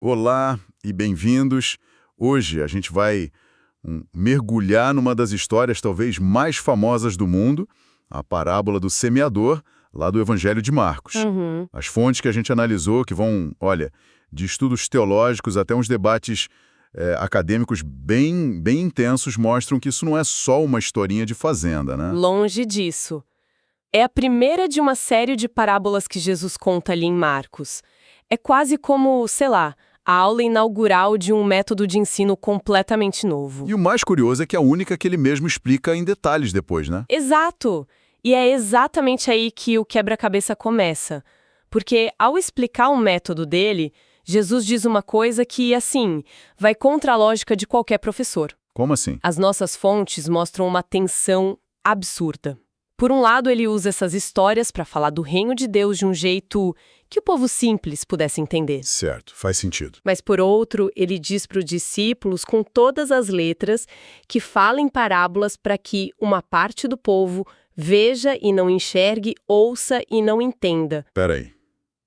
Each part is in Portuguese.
Olá e bem-vindos. Hoje a gente vai mergulhar numa das histórias talvez mais famosas do mundo, a parábola do semeador, lá do Evangelho de Marcos. As fontes que a gente analisou, que vão, olha, de estudos teológicos até uns debates acadêmicos bem intensos, mostram que isso não é só uma historinha de fazenda, né? Longe disso. É a primeira de uma série de parábolas que Jesus conta ali em Marcos. É quase como, sei lá, a aula inaugural de um método de ensino completamente novo. E o mais curioso é que é a única que ele mesmo explica em detalhes depois, né? Exato! E é exatamente aí que o quebra-cabeça começa. Porque, ao explicar o método dele, Jesus diz uma coisa que, assim, vai contra a lógica de qualquer professor. Como assim? As nossas fontes mostram uma tensão absurda. Por um lado, ele usa essas histórias para falar do reino de Deus de um jeito que o povo simples pudesse entender. Certo, faz sentido. Mas, por outro, ele diz para os discípulos, com todas as letras, que fala em parábolas para que uma parte do povo veja e não enxergue, ouça e não entenda. Peraí.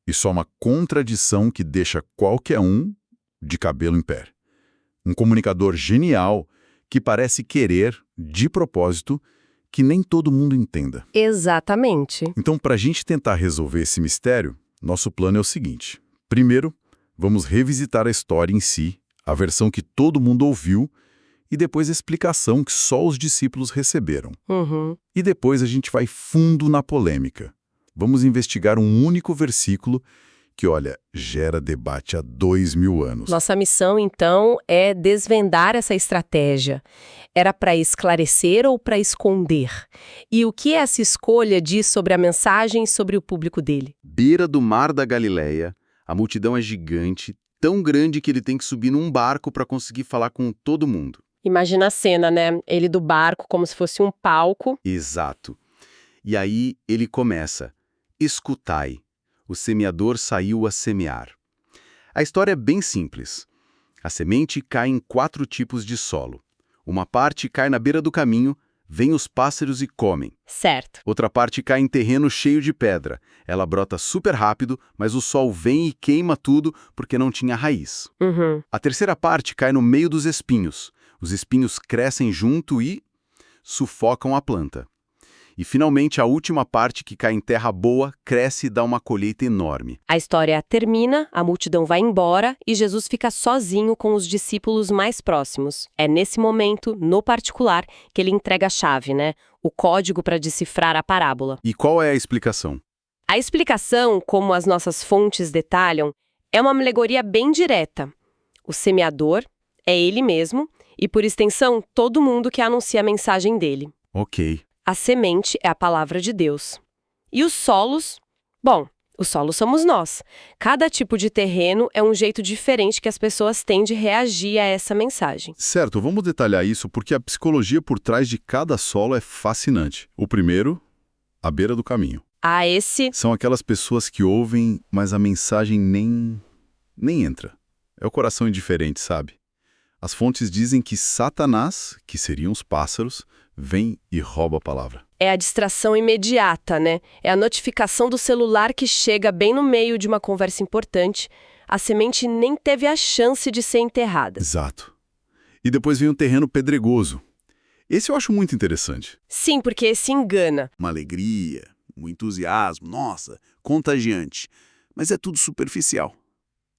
Isso é uma contradição que deixa qualquer um de cabelo em pé. Um comunicador genial que parece querer, de propósito, que nem todo mundo entenda. Exatamente. Então, para a gente tentar resolver esse mistério, nosso plano é o seguinte. Primeiro, vamos revisitar a história em si, a versão que todo mundo ouviu, e depois a explicação que só os discípulos receberam. E depois a gente vai fundo na polêmica. Vamos investigar um único versículo que, olha, gera debate há 2000 anos. Nossa missão, então, é desvendar essa estratégia. Era para esclarecer ou para esconder? E o que essa escolha diz sobre a mensagem e sobre o público dele? Beira do mar da Galileia, a multidão é gigante, tão grande que ele tem que subir num barco para conseguir falar com todo mundo. Imagina a cena, né? Ele do barco como se fosse um palco. Exato. E aí ele começa: escutai, o semeador saiu a semear. A história é bem simples. A semente cai em 4 tipos de solo. Uma parte cai na beira do caminho, vêm os pássaros e comem. Certo. Outra parte cai em terreno cheio de pedra. Ela brota super rápido, mas o sol vem e queima tudo porque não tinha raiz. A terceira parte cai no meio dos espinhos. Os espinhos crescem junto e sufocam a planta. E, finalmente, a última parte, que cai em terra boa, cresce e dá uma colheita enorme. A história termina, a multidão vai embora e Jesus fica sozinho com os discípulos mais próximos. É nesse momento, no particular, que ele entrega a chave, né? O código para decifrar a parábola. E qual é a explicação? A explicação, como as nossas fontes detalham, é uma alegoria bem direta. O semeador é ele mesmo e, por extensão, todo mundo que anuncia a mensagem dele. Ok. A semente é a palavra de Deus. E os solos? Bom, os solos somos nós. Cada tipo de terreno é um jeito diferente que as pessoas têm de reagir a essa mensagem. Certo, vamos detalhar isso porque a psicologia por trás de cada solo é fascinante. O primeiro, à beira do caminho. São aquelas pessoas que ouvem, mas a mensagem nem entra. É o coração indiferente, sabe? As fontes dizem que Satanás, que seriam os pássaros, vem e rouba a palavra. É a distração imediata, né? É a notificação do celular que chega bem no meio de uma conversa importante. A semente nem teve a chance de ser enterrada. Exato. E depois vem o terreno pedregoso. Esse eu acho muito interessante. Sim, porque esse engana. Uma alegria, um entusiasmo, nossa, contagiante. Mas é tudo superficial.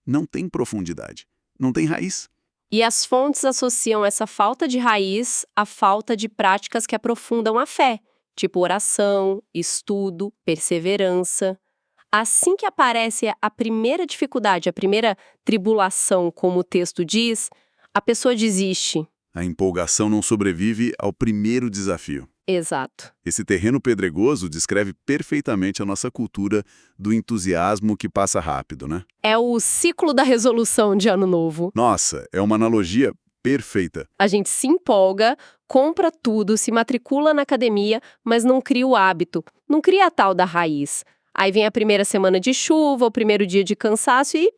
Não tem profundidade, não tem raiz. E as fontes associam essa falta de raiz à falta de práticas que aprofundam a fé, tipo oração, estudo, perseverança. Assim que aparece a primeira dificuldade, a primeira tribulação, como o texto diz, a pessoa desiste. A empolgação não sobrevive ao primeiro desafio. Exato. Esse terreno pedregoso descreve perfeitamente a nossa cultura do entusiasmo que passa rápido, né? É o ciclo da resolução de Ano Novo. Nossa, é uma analogia perfeita. A gente se empolga, compra tudo, se matricula na academia, mas não cria o hábito, não cria a tal da raiz. Aí vem a primeira semana de chuva, o primeiro dia de cansaço e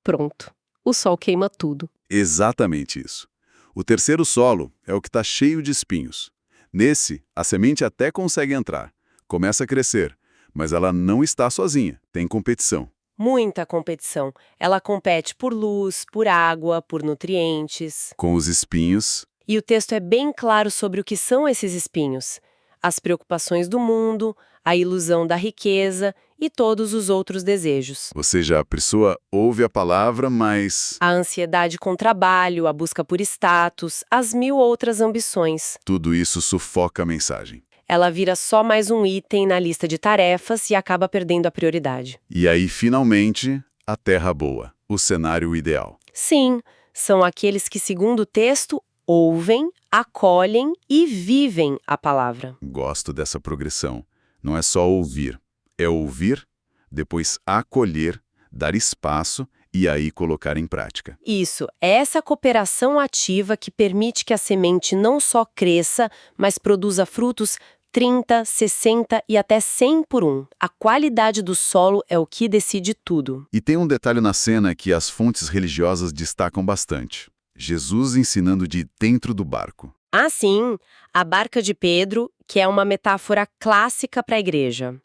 pronto. O sol queima tudo. Exatamente isso. O terceiro solo é o que está cheio de espinhos. Nesse, a semente até consegue entrar, começa a crescer, mas ela não está sozinha, tem competição. Muita competição. Ela compete por luz, por água, por nutrientes. Com os espinhos. E o texto é bem claro sobre o que são esses espinhos. As preocupações do mundo, a ilusão da riqueza e todos os outros desejos. Ou seja, a pessoa ouve a palavra, mas A ansiedade com trabalho, a busca por status, as 1000 outras ambições. tudo isso sufoca a mensagem. Ela vira só mais um item na lista de tarefas e acaba perdendo a prioridade. E aí, finalmente, a terra boa, o cenário ideal. Sim, são aqueles que, segundo o texto, ouvem, acolhem e vivem a palavra. Gosto dessa progressão. Não é só ouvir, é ouvir, depois acolher, dar espaço e aí colocar em prática. Isso, é essa cooperação ativa que permite que a semente não só cresça, mas produza frutos 30, 60 e até 100 por um. A qualidade do solo é o que decide tudo. E tem um detalhe na cena que as fontes religiosas destacam bastante. Jesus ensinando de dentro do barco. Ah, sim, a barca de Pedro, que é uma metáfora clássica para a igreja.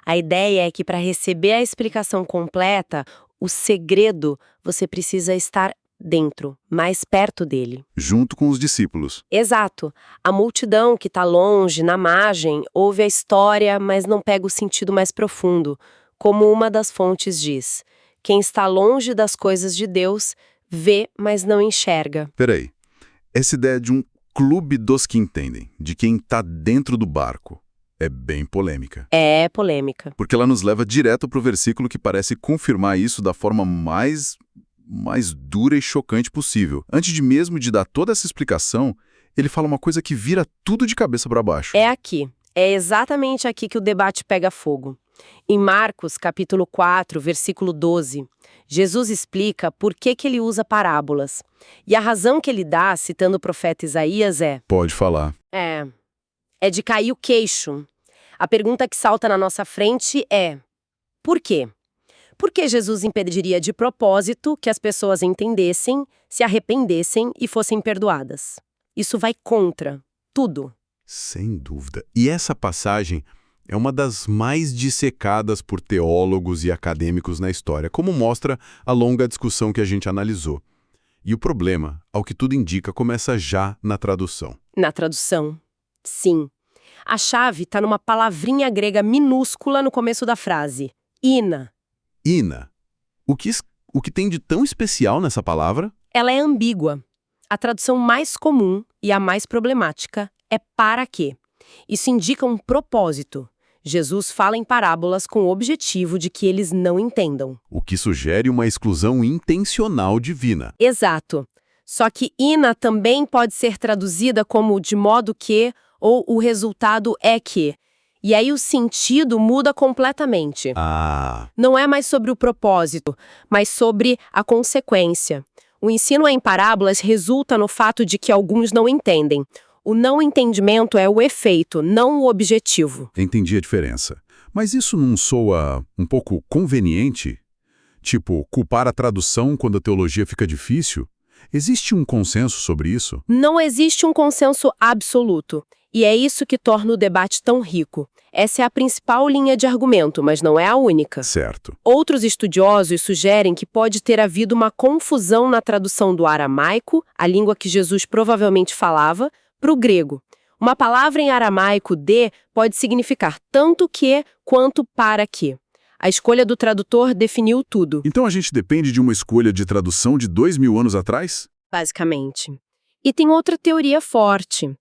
A ideia é que para receber a explicação completa, o segredo, você precisa estar dentro, mais perto dele. Junto com os discípulos. Exato. A multidão que está longe, na margem, ouve a história, mas não pega o sentido mais profundo. Como uma das fontes diz, quem está longe das coisas de Deus, vê, mas não enxerga. Peraí, essa ideia de um clube dos que entendem, de quem está dentro do barco, é bem polêmica. É polêmica. Porque ela nos leva direto para o versículo que parece confirmar isso da forma mais dura e chocante possível. Antes de mesmo de dar toda essa explicação, ele fala uma coisa que vira tudo de cabeça para baixo. É aqui. É exatamente aqui que o debate pega fogo. Em Marcos, capítulo 4, versículo 12, Jesus explica por que ele usa parábolas. E a razão que ele dá, citando o profeta Isaías, Pode falar. é de cair o queixo. A pergunta que salta na nossa frente é: por quê? Por que Jesus impediria de propósito que as pessoas entendessem, se arrependessem e fossem perdoadas? Isso vai contra tudo. Sem dúvida. E essa passagem é uma das mais dissecadas por teólogos e acadêmicos na história, como mostra a longa discussão que a gente analisou. E o problema, ao que tudo indica, começa já na tradução. Na tradução, sim. A chave está numa palavrinha grega minúscula no começo da frase, ina. Ina. O que tem de tão especial nessa palavra? Ela é ambígua. A tradução mais comum e a mais problemática é para quê. Isso indica um propósito. Jesus fala em parábolas com o objetivo de que eles não entendam. O que sugere uma exclusão intencional divina. Exato. Só que ina também pode ser traduzida como de modo que ou o resultado é que. E aí o sentido muda completamente. Ah, Não é mais sobre o propósito, mas sobre a consequência. O ensino em parábolas resulta no fato de que alguns não entendem. O não entendimento é o efeito, não o objetivo. Entendi a diferença. Mas isso não soa um pouco conveniente? Tipo, culpar a tradução quando a teologia fica difícil? Existe um consenso sobre isso? Não existe um consenso absoluto. E é isso que torna o debate tão rico. Essa é a principal linha de argumento, mas não é a única. Certo. Outros estudiosos sugerem que pode ter havido uma confusão na tradução do aramaico, a língua que Jesus provavelmente falava, para o grego. Uma palavra em aramaico, de, pode significar tanto que quanto para que. A escolha do tradutor definiu tudo, Então a gente depende de uma escolha de tradução de 2000 anos atrás? basicamente. E tem outra teoria forte.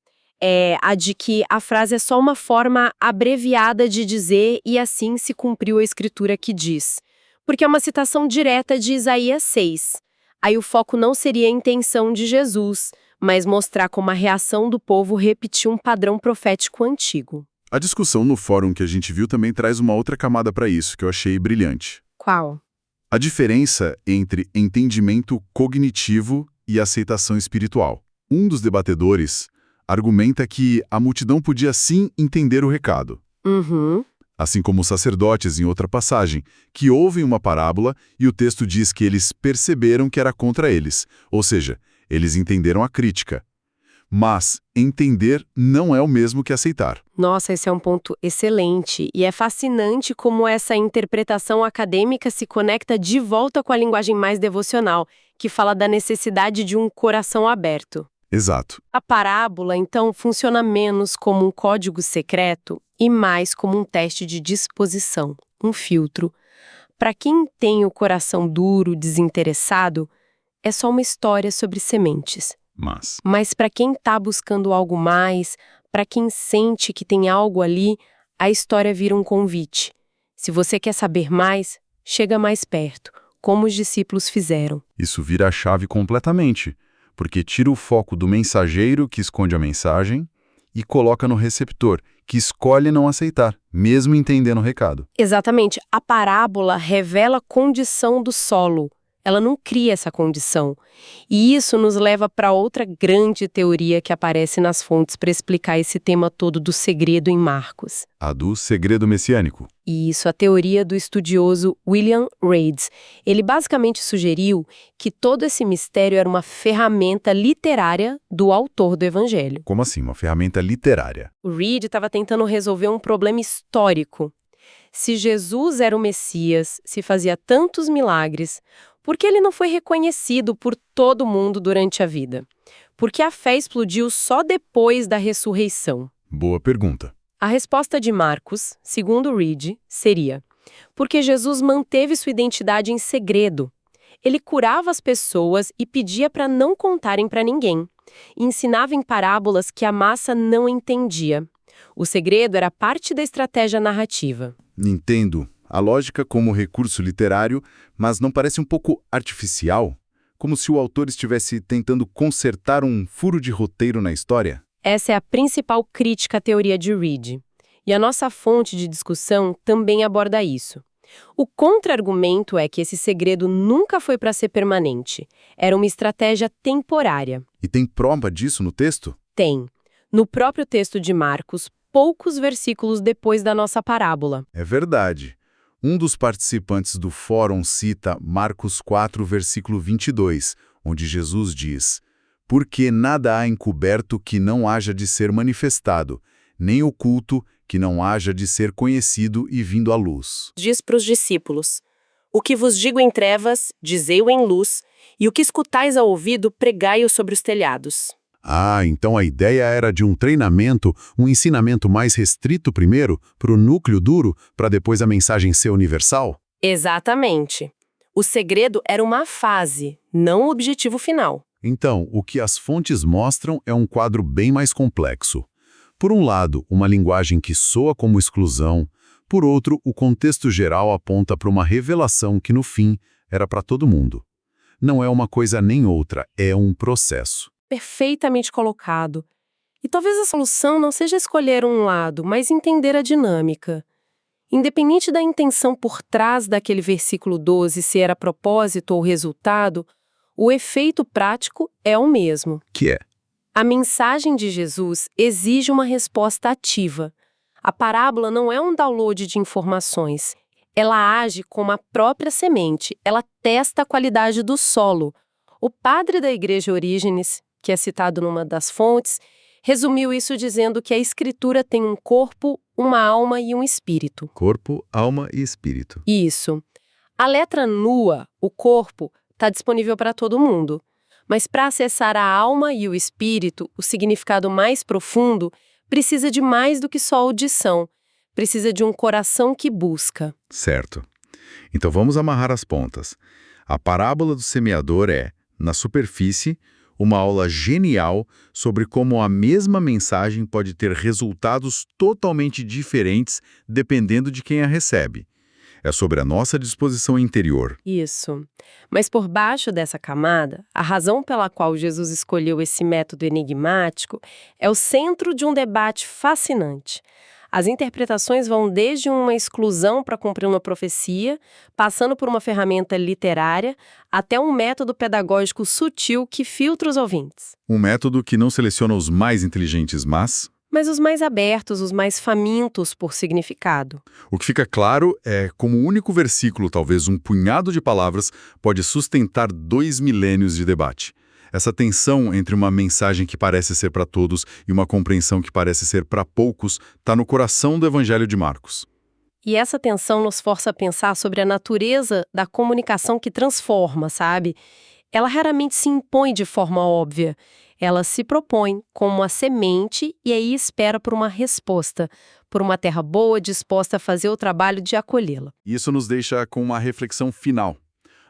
É a de que a frase é só uma forma abreviada de dizer e assim se cumpriu a escritura que diz. Porque é uma citação direta de Isaías 6. Aí o foco não seria a intenção de Jesus, mas mostrar como a reação do povo repetiu um padrão profético antigo. A discussão no fórum que a gente viu também traz uma outra camada para isso, que eu achei brilhante. Qual? A diferença entre entendimento cognitivo e aceitação espiritual. Um dos debatedores argumenta que a multidão podia sim entender o recado, Uhum. assim como os sacerdotes em outra passagem, que ouvem uma parábola e o texto diz que eles perceberam que era contra eles, ou seja, eles entenderam a crítica. Mas entender não é o mesmo que aceitar. Nossa, esse é um ponto excelente. E é fascinante como essa interpretação acadêmica se conecta de volta com a linguagem mais devocional, que fala da necessidade de um coração aberto. Exato. A parábola, então, funciona menos como um código secreto e mais como um teste de disposição, um filtro. Para quem tem o coração duro, desinteressado, é só uma história sobre sementes. Mas para quem está buscando algo mais, para quem sente que tem algo ali, a história vira um convite. Se você quer saber mais, chega mais perto, como os discípulos fizeram. Isso vira a chave completamente, porque tira o foco do mensageiro que esconde a mensagem e coloca no receptor, que escolhe não aceitar, mesmo entendendo o recado. Exatamente. A parábola revela a condição do solo. Ela não cria essa condição. E isso nos leva para outra grande teoria que aparece nas fontes para explicar esse tema todo do segredo em Marcos. A do segredo messiânico. Isso, a teoria do estudioso William Reid. Ele basicamente sugeriu que todo esse mistério era uma ferramenta literária do autor do Evangelho. Como assim, uma ferramenta literária? O Reid estava tentando resolver um problema histórico. Se Jesus era o Messias, se fazia tantos milagres, por que ele não foi reconhecido por todo mundo durante a vida? Porque a fé explodiu só depois da ressurreição. Boa pergunta. A resposta de Marcos, segundo Reid, seria: porque Jesus manteve sua identidade em segredo. Ele curava as pessoas e pedia para não contarem para ninguém. E ensinava em parábolas que a massa não entendia. O segredo era parte da estratégia narrativa. Entendo a lógica como recurso literário, mas não parece um pouco artificial? Como se o autor estivesse tentando consertar um furo de roteiro na história? Essa é a principal crítica à teoria de Reid. E a nossa fonte de discussão também aborda isso. O contra-argumento é que esse segredo nunca foi para ser permanente. Era uma estratégia temporária. E tem prova disso no texto? Tem. No próprio texto de Marcos, poucos versículos depois da nossa parábola. É verdade. Um dos participantes do fórum cita Marcos 4, versículo 22, onde Jesus diz: porque nada há encoberto que não haja de ser manifestado, nem oculto que não haja de ser conhecido e vindo à luz. Diz para os discípulos: o que vos digo em trevas, dizei-o em luz, e o que escutais ao ouvido, pregai-o sobre os telhados. Ah, então a ideia era de um treinamento, um ensinamento mais restrito primeiro, para o núcleo duro, para depois a mensagem ser universal? Exatamente. O segredo era uma fase, não o objetivo final. Então, o que as fontes mostram é um quadro bem mais complexo. Por um lado, uma linguagem que soa como exclusão, por outro, o contexto geral aponta para uma revelação que, no fim, era para todo mundo. Não é uma coisa nem outra, é um processo. Perfeitamente colocado. E talvez a solução não seja escolher um lado, mas entender a dinâmica. Independente da intenção por trás daquele versículo 12 se era propósito ou resultado, o efeito prático é o mesmo. Que é? A mensagem de Jesus exige uma resposta ativa. A parábola não é um download de informações. Ela age como a própria semente, ela testa a qualidade do solo. O padre da Igreja Orígenes, que é citado numa das fontes, resumiu isso dizendo que a Escritura tem um corpo, uma alma e um espírito. Corpo, alma e espírito. Isso. A letra nua, o corpo, está disponível para todo mundo. Mas para acessar a alma e o espírito, o significado mais profundo, precisa de mais do que só audição. Precisa de um coração que busca. Certo. Então vamos amarrar as pontas. A parábola do semeador é, na superfície, uma aula genial sobre como a mesma mensagem pode ter resultados totalmente diferentes dependendo de quem a recebe. É sobre a nossa disposição interior. Isso. Mas por baixo dessa camada, a razão pela qual Jesus escolheu esse método enigmático é o centro de um debate fascinante. As interpretações vão desde uma exclusão para cumprir uma profecia, passando por uma ferramenta literária, até um método pedagógico sutil que filtra os ouvintes. Um método que não seleciona os mais inteligentes, mas os mais abertos, os mais famintos por significado. o que fica claro é como o único versículo, talvez um punhado de palavras, pode sustentar 2 milênios de debate. Essa tensão entre uma mensagem que parece ser para todos e uma compreensão que parece ser para poucos está no coração do Evangelho de Marcos. E essa tensão nos força a pensar sobre a natureza da comunicação que transforma, sabe? Ela raramente se impõe de forma óbvia. Ela se propõe como uma semente e aí espera por uma resposta, por uma terra boa disposta a fazer o trabalho de acolhê-la. Isso nos deixa com uma reflexão final.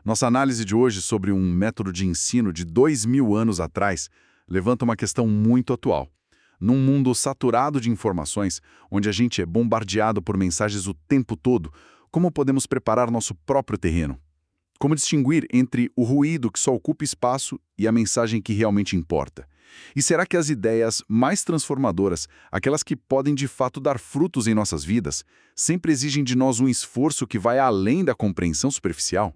Nossa análise de hoje sobre um método de ensino de 2000 anos atrás levanta uma questão muito atual. Num mundo saturado de informações, onde a gente é bombardeado por mensagens o tempo todo, como podemos preparar nosso próprio terreno? Como distinguir entre o ruído que só ocupa espaço e a mensagem que realmente importa? E será que as ideias mais transformadoras, aquelas que podem de fato dar frutos em nossas vidas, sempre exigem de nós um esforço que vai além da compreensão superficial?